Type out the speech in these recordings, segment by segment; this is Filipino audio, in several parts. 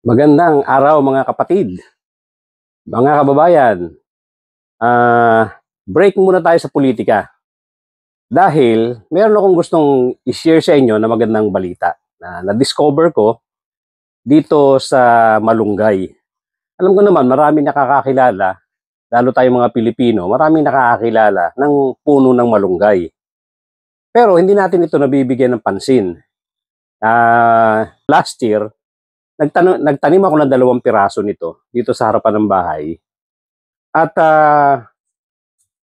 Magandang araw mga kapatid, mga kababayan. Break muna tayo sa politika dahil meron akong gustong i-share sa inyo na magandang balita na na-discover ko dito sa Malunggay. Alam ko naman marami nakakakilala, lalo tayong mga Pilipino, maraming nakakakilala ng puno ng malunggay. Pero hindi natin ito nabibigyan ng pansin. Last year, nagtanim ako ng 2 piraso nito dito sa harapan ng bahay. At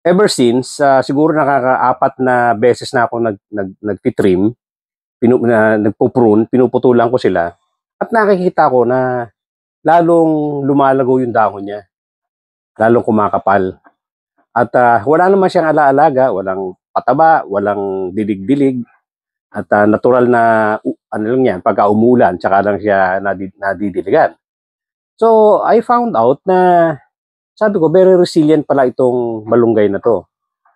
ever since, siguro nakaka-4 na beses na ako nagtitrim, nagpo-prune, pinuputulan ko sila. At nakikita ko na lalong lumalago yung dahon niya, lalong kumakapal. At wala naman siyang alaalaga, walang pataba, walang dilig-dilig. At natural na, ano lang yan, pagka umulan, tsaka lang siya nadidiligan. So, I found out na sabi ko, very resilient pala itong malunggay na to.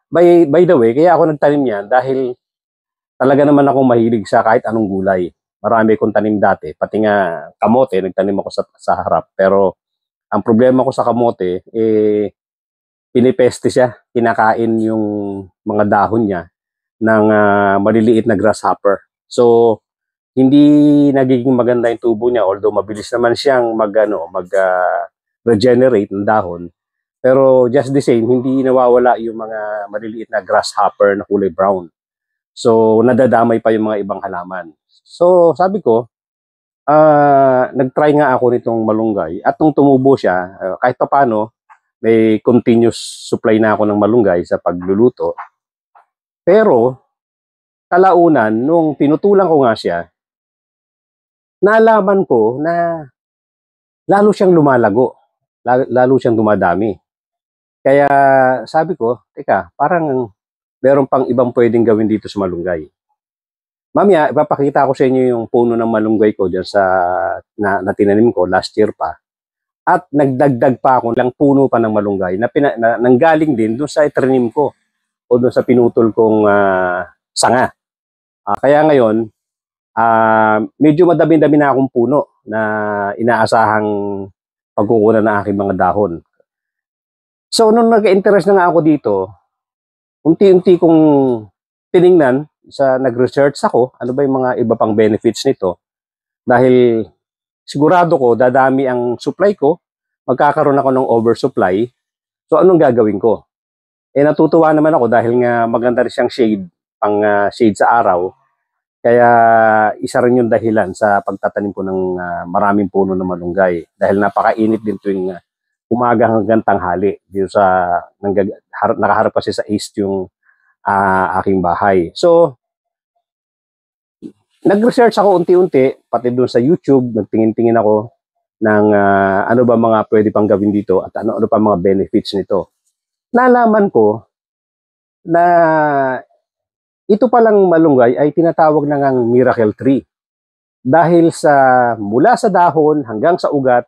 By the way, kaya ako nagtanim niyan dahil talaga naman akong mahilig sa kahit anong gulay. Marami akong tanim dati. Pati nga kamote, nagtanim ako sa harap. Pero ang problema ko sa kamote, pinipeste siya. Kinakain yung mga dahon niya ng maliliit na grasshopper. So, hindi nagiging maganda yung tubo niya. Although mabilis naman siyang regenerate ng dahon. Pero just the same, hindi nawawala yung mga maliliit na grasshopper na kulay brown. So, nadadamay pa yung mga ibang halaman. So, sabi ko, nag-try nga ako nitong malunggay. At nung tumubo siya, kahit paano, may continuous supply na ako ng malunggay sa pagluluto. Pero, kalaunan, nung pinutulan ko nga siya, nalaman ko na lalo siyang lumalago. Lalo siyang dumadami. Kaya sabi ko, teka, parang meron pang ibang pwedeng gawin dito sa malunggay. Mamaya, ipapakita ko sa inyo yung puno ng malunggay ko dyan na tinanim ko last year pa. At nagdagdag pa ako ng puno pa ng malunggay na nanggaling din doon sa itrinim ko o doon sa pinutol kong sanga. Kaya ngayon, medyo madami-dami na akong puno na inaasahang pagkukunan ng aking mga dahon. So, nung nag-interest na nga ako dito, unti-unti kong tiningnan, nag-research ako, ano ba yung mga iba pang benefits nito. Dahil sigurado ko, dadami ang supply ko, magkakaroon ako ng oversupply. So, anong gagawin ko? Natutuwa naman ako dahil nga maganda rin siyang shade, pang shade sa araw. Kaya isa rin yung dahilan sa pagtatanim ko ng maraming puno ng malunggay. Dahil napakainit din tuwing umaga hanggang tanghali. Dito nakaharap kasi sa east yung aking bahay. So, nag-research ako unti-unti, pati doon sa YouTube, nagtingin-tingin ako ng ano ba mga pwede pang gawin dito at ano pa mga benefits nito. Nalaman ko na ito palang malunggay ay tinatawag na ngang miracle tree. Dahil mula sa dahon hanggang sa ugat,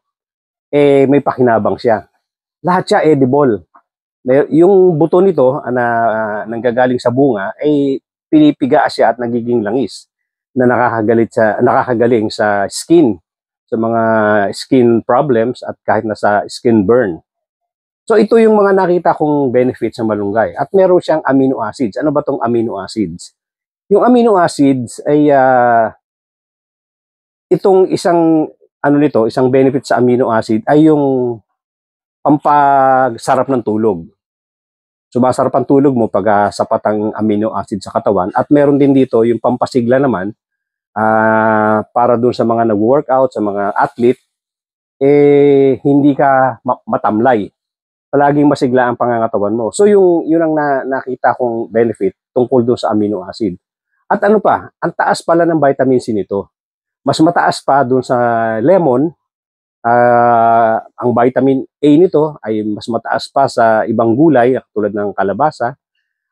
may pakinabang siya. Lahat siya edible. Yung buto nito na nanggagaling sa bunga ay pinipiga siya at nagiging langis na nakakagaling sa skin, sa mga skin problems at kahit na sa skin burn. So ito yung mga nakita kong benefits sa malunggay. At meron siyang amino acids. Ano ba tong amino acids? Yung amino acids ay itong isang benefit sa amino acid ay yung pampasarap ng tulog. Sumasarap ang tulog mo pag sapat ang amino acid sa katawan. At meron din dito yung pampasigla naman para dun sa mga nag-workout, sa mga athlete, hindi ka matamlay. Palaging masigla ang pangangatawan mo. So yun ang nakita kong benefit tungkol doon sa amino acid. At ano pa, ang taas pala ng vitamin C nito. Mas mataas pa doon sa lemon. Ang vitamin A nito ay mas mataas pa sa ibang gulay tulad ng kalabasa.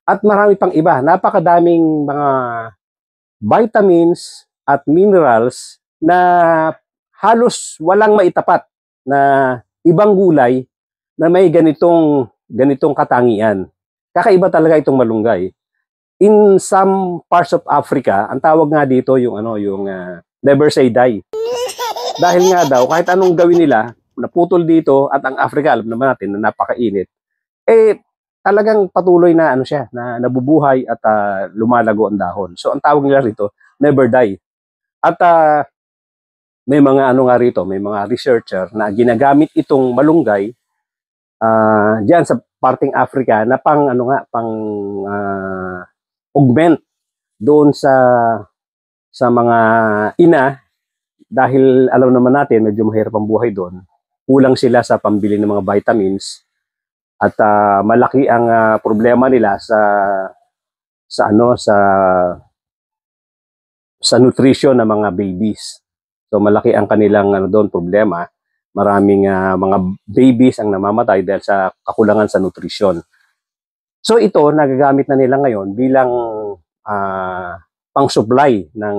At marami pang iba. Napakadaming mga vitamins at minerals na halos walang maitapat na ibang gulay na may ganitong katangian. Kakaiba talaga itong malunggay. In some parts of Africa, ang tawag nga dito yung never say die. Dahil nga daw, kahit anong gawin nila, naputol dito at ang Africa, alam naman natin na napakainit, eh talagang patuloy na ano siya, na nabubuhay at lumalago ang dahon. So ang tawag nila rito, never die. At may mga ano nga rito, may mga researcher na ginagamit itong malunggay diyan sa parting Africa na pang ano nga, pang augment doon sa mga ina, dahil alam naman natin medyo mahirap ang buhay doon. Kulang sila sa pambili ng mga vitamins at malaki ang problema nila sa nutrition ng mga babies. So malaki ang kanilang doon problema. Maraming mga babies ang namamatay dahil sa kakulangan sa nutrition. So ito nagagamit na nila ngayon bilang pang-supply ng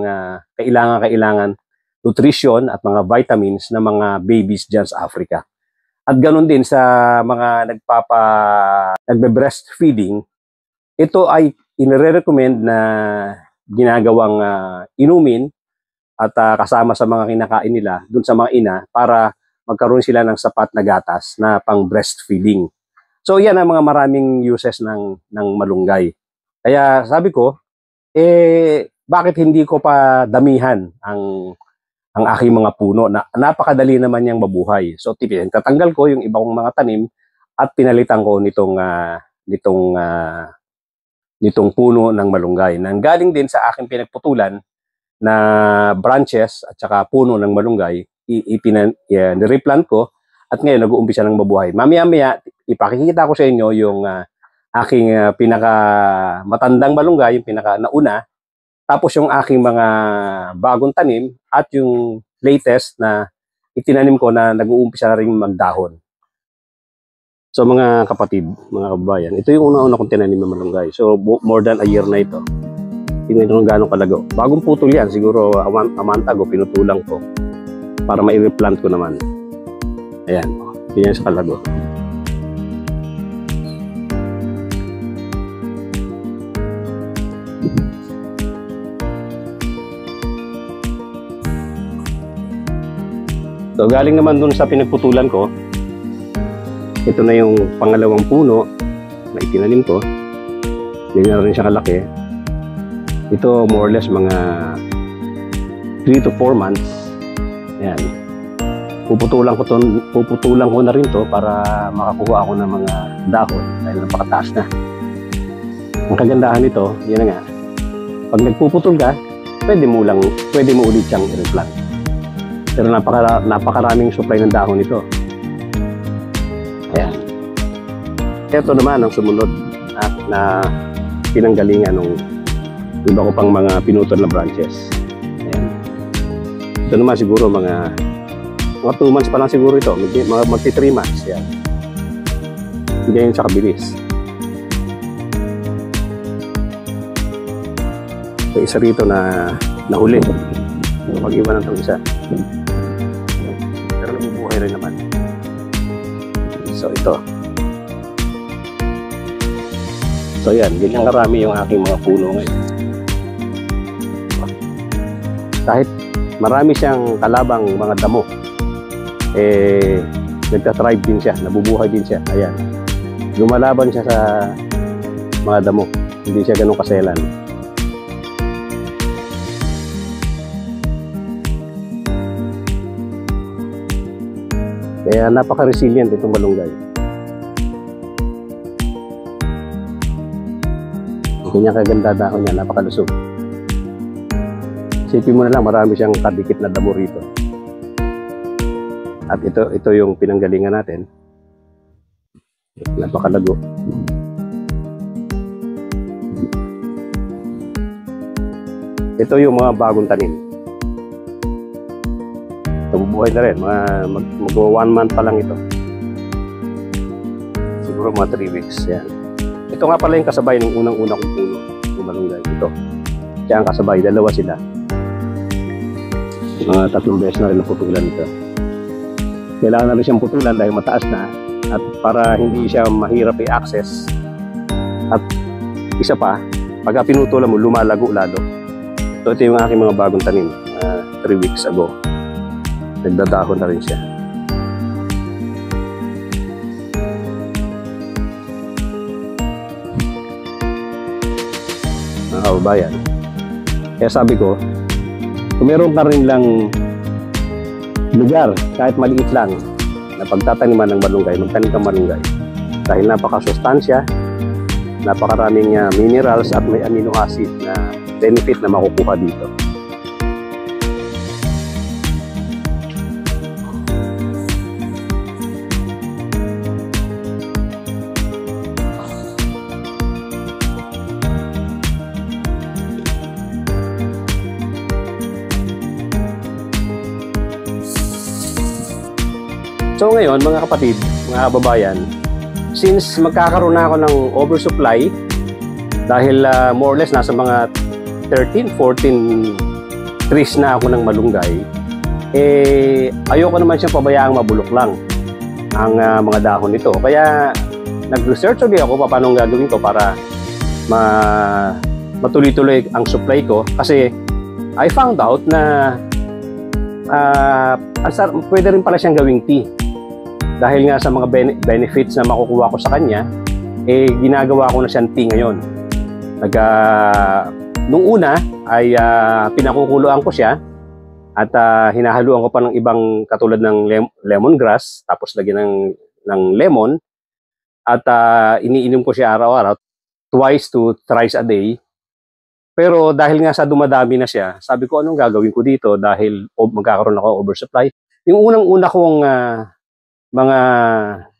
kailangan nutrition at mga vitamins ng mga babies dyan sa Africa. At ganoon din sa mga nagbe-breastfeeding, ito ay inire-recommend na ginagawang inumin at kasama sa mga kinakain nila dun sa mga ina para magkaroon sila ng sapat na gatas na pang breastfeeding. So yan ang mga maraming uses ng malunggay. Kaya sabi ko, bakit hindi ko pa damihan ang aking mga puno na napakadali naman niyang mabuhay. So tatanggal ko yung ibang mga tanim at pinalitan ko nitong puno ng malunggay. Nang galing din sa aking pinagputulan na branches at saka puno ng malunggay, nireplant ko at ngayon nag-uumpisa ng mabuhay. Mamaya-maya ipakikita ko sa inyo yung aking pinaka matandang malunggay, yung pinaka nauna, tapos yung aking mga bagong tanim at yung latest na itinanim ko na nag-uumpisa na rin magdahon. So mga kapatid, mga kababayan, ito yung una-una kong tinanim na malunggay. So more than a year na ito. Tingnan nyo kung gano'ng kalago. Bagong putol yan, siguro a month ago, pinutulang ko para ma-replant ko naman. Ayan, tingnan sa kalago. So galing naman dun sa pinagputulan ko, ito na yung pangalawang puno na itinanim ko. Ganyan na rin siya kalaki. Ito more or less mga 3 to 4 months. Ayan. Puputulan ko na rin to para makakuha ako ng mga dahon dahil napakataas na. Ang kagandahan nito, yan na nga. Pag nagpuputol ka, pwede mo ulit siyang i-replant. Pero napakaraming supply ng dahon nito. Ayan. Ito naman ang sumunod na pinanggalingan ng iba ko pang mga pinutol na branches. Ayan. Ito naman siguro mga 2 months pa lang siguro ito. Magti 3 months. Ayan. Hindi yun siya kabilis. So, isa rito na nahuli. Pag-iwanan itong isa. Pero nabubuhay rin naman. So ito. So yan, ganyan karami yung aking mga puno ngayon. Kahit marami siyang kalabang mga damo, nagtatribe din siya, nabubuhay din siya. Ayan. Lumalaban siya sa mga damo. Hindi siya ganun kaselan. Kaya napaka-resilient itong malunggay. Ganyan kaganda dahon niya, napakalusog. Isipin mo na lang, marami siyang kadikit na damo rito. At ito yung pinanggalingan natin. Napakalago. Ito yung mga bagong tanim. Nabubuhay na rin. Mag-1 month pa lang ito. Siguro mga 3 weeks. Yan. Ito nga pala yung kasabay ng unang-unang kong puno. Yung malunggay. Ito. Siya ang kasabay. Dalawa sila. Mga 3 beses na rin naputulan ito. Kailangan na rin siyang putulan dahil mataas na. At para hindi siya mahirap i-access. At isa pa, pagka pinutulan mo, lumalago lalo. So ito yung aking mga bagong tanim. 3 weeks ago. Nagdadahon na rin siya. Mga kababayan. Kaya sabi ko, kung meron ka rin lang lugar, kahit maliit lang, na pagtataniman ng malunggay, magtanim ka malunggay. Dahil napakasustansya, napakaraming minerals at may amino acid na benefit na makukuha dito. So ngayon, mga kapatid, mga kababayan, since magkakaroon na ako ng oversupply, dahil more or less nasa mga 13, 14 trees na ako ng malunggay, ayoko naman siyang pabayaang mabulok lang ang mga dahon nito. Kaya nag-research ulit ako paano gagawin ko para matuloy-tuloy ang supply ko. Kasi I found out na pwede rin pala siyang gawing tea. Dahil nga sa mga benefits na makukuha ko sa kanya, ginagawa ko na siyang tea ngayon. Nung una ay pinakukuluan ko siya at hinahaluan ko pa ng ibang katulad ng lemongrass, tapos lagyan ng lemon at iniinom ko siya araw-araw, twice to thrice a day. Pero dahil nga sa dumadami na siya, sabi ko anong gagawin ko dito dahil magkakaroon ako oversupply. Yung unang-una kong mga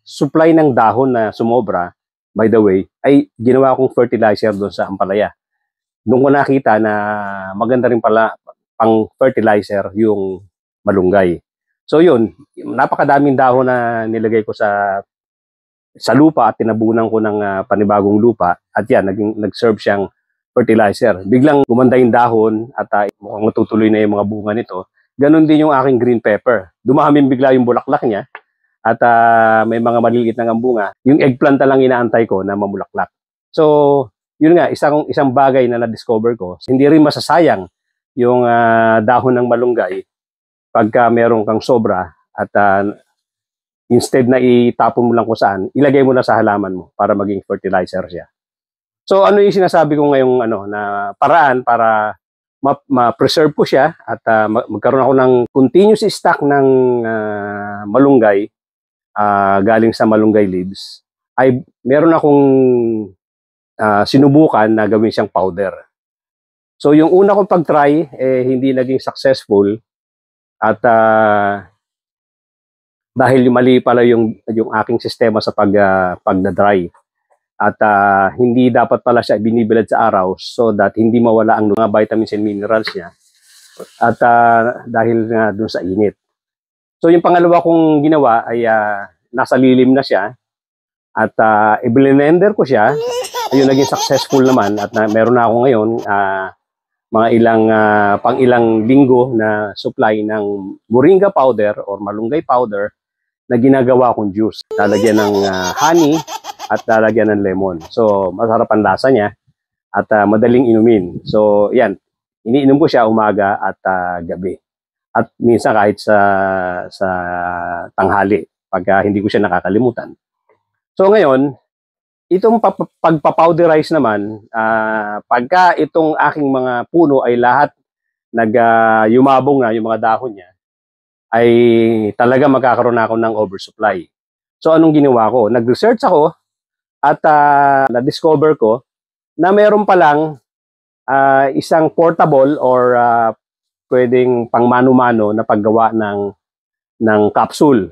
supply ng dahon na sumobra, by the way, ay ginawa kong fertilizer doon sa ampalaya. Doon ko nakita na maganda rin pala pang fertilizer yung malunggay. So yun, napakadaming dahon na nilagay ko sa lupa at tinabunan ko ng panibagong lupa at yan, nag-serve siyang fertilizer. Biglang gumanda yung dahon at mukhang matutuloy na yung mga bunga nito. Ganon din yung aking green pepper. Dumahaming bigla yung bulaklak niya. At may mga maliliit na bunga, yung eggplant lang inaantay ko na mamulaklak. So, yun nga, isang bagay na na-discover ko, hindi rin masasayang yung dahon ng malunggay pagka meron kang sobra at instead na itapon mo lang kung saan, ilagay mo na sa halaman mo para maging fertilizer siya. So, ano yung sinasabi ko ngayong na paraan para ma-preserve ko siya at magkaroon ako ng continuous stock ng malunggay galing sa malunggay leaves, ay meron akong sinubukan na gawin siyang powder. So yung una kong pag-try, hindi naging successful at dahil mali pala yung aking sistema sa pagna-dry. At hindi dapat pala siya binibilad sa araw so that hindi mawala ang mga vitamins and minerals niya. At dahil nga dun sa init. So yung pangalawa kong ginawa ay nasa lilim na siya at i-blender ko siya. Ayun, naging successful naman at meron na ako ngayon mga pang-ilang linggo na supply ng moringa powder or malunggay powder na ginagawa kong juice. Lalagyan ng honey at lalagyan ng lemon. So masarap ang lasa niya at madaling inumin. So yan, iniinom ko siya umaga at gabi. At minsan kahit sa tanghali, pagka hindi ko siya nakakalimutan. So ngayon, itong pagpapowderize naman, pagka itong aking mga puno ay lahat yumabong na yung mga dahon niya, ay talaga magkakaroon ako ng oversupply. So anong ginawa ko? Nag-research ako at na-discover ko na meron palang isang portable or pwedeng pang mano-mano na paggawa ng capsule.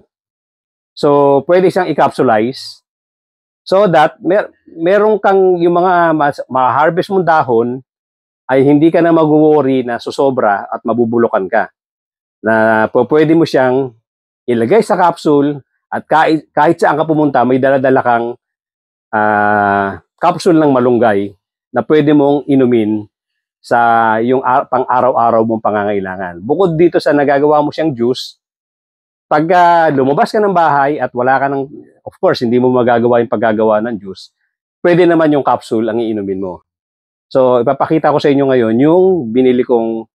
So, pwede siyang i-capsulize so that meron kang yung mga ma-harvest mong dahon ay hindi ka na mag-worry na susobra at mabubulokan ka. Na pwede mo siyang ilagay sa capsule at kahit saan ka pumunta, may dala-dala kang capsule ng malunggay na pwede mong inumin sa yung pang-araw-araw mong pangangailangan. Bukod dito sa nagagawa mo siyang juice, pag lumabas ka ng bahay at wala ka ng, of course, hindi mo magagawa yung paggagawa ng juice, pwede naman yung capsule ang iinumin mo. So, ipapakita ko sa inyo ngayon yung binili kong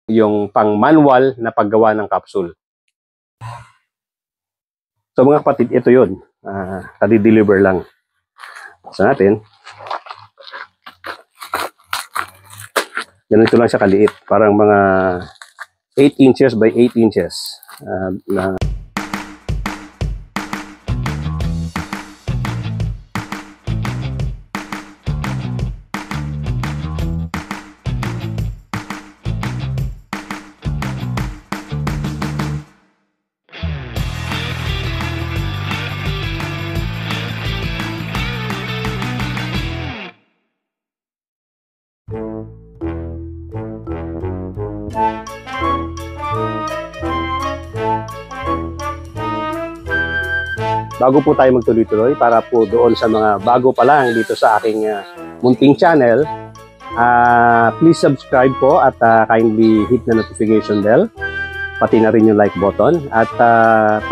yung pang-manual na paggawa ng capsule. So mga kapatid, ito yun. Tadi-deliver lang. Sa natin. Ganito lang siya kaliit. Parang mga 8 inches by 8 inches. Bago po tayo magtuloy-tuloy, para po doon sa mga bago pa lang dito sa aking munting channel, please subscribe po at kindly hit the notification bell, pati na rin yung like button, at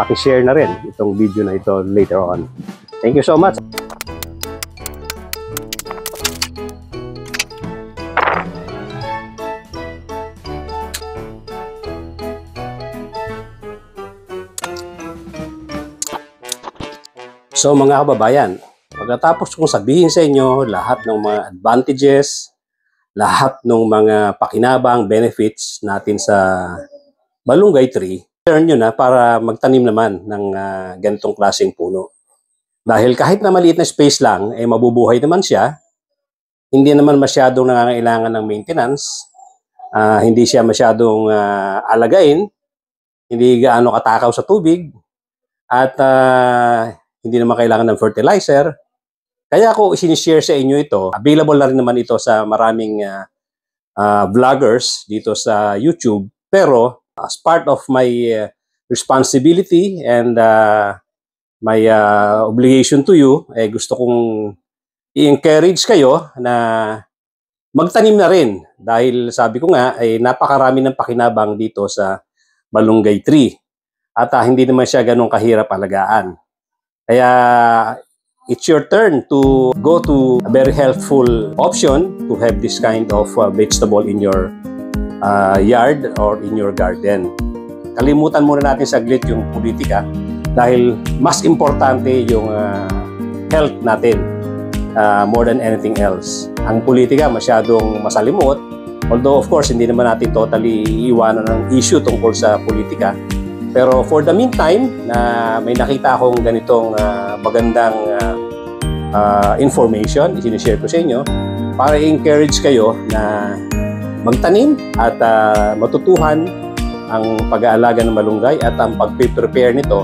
pakishare na rin itong video na ito later on. Thank you so much! So mga kababayan, pagkatapos kong sabihin sa inyo lahat ng mga advantages, lahat ng mga pakinabang benefits natin sa malunggay tree, turn nyo na para magtanim naman ng ganitong klaseng puno. Dahil kahit na maliit na space lang, mabubuhay naman siya, hindi naman masyadong nangangailangan ng maintenance, hindi siya masyadong alagain, hindi gaano katakaw sa tubig, at hindi naman kailangan ng fertilizer. Kaya ako sinishare sa inyo ito. Available na rin naman ito sa maraming vloggers dito sa YouTube. Pero as part of my responsibility and my obligation to you, gusto kong i-encourage kayo na magtanim na rin. Dahil sabi ko nga, napakarami ng pakinabang dito sa malunggay tree. At hindi naman siya ganun kahirap alagaan. Kaya it's your turn to go to a very helpful option to have this kind of vegetable in your yard or in your garden. Kalimutan muna natin saglit yung politika dahil mas importante yung health natin more than anything else. Ang politika masyadong masalimot, although of course hindi naman natin totally iiwanan ng issue tungkol sa politika. Pero for the meantime, may nakita akong ganitong magandang information, isinishare ko sa inyo para i-encourage kayo na magtanim at matutuhan ang pag-aalaga ng malunggay at ang pag-prepare nito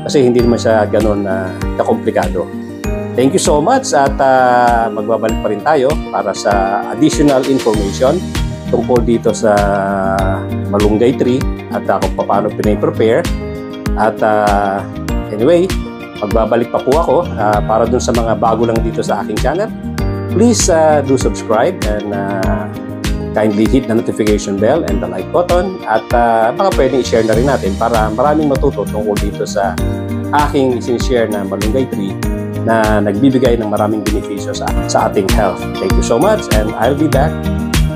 kasi hindi naman siya ganun kakomplikado. Thank you so much at magbabalik pa rin tayo para sa additional information tungkol dito sa malunggay tree at kung paano pinay-prepare. At anyway, magbabalik pa po ako para dun sa mga bago lang dito sa aking channel. Please do subscribe and kindly hit the notification bell and the like button at baka pwedeng i-share na rin natin para maraming matuto tungkol dito sa aking isin-share na malunggay tree na nagbibigay ng maraming benepisyo sa ating health. Thank you so much and I'll be back.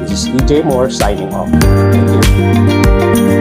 This is EJ Moore signing off. Thank you.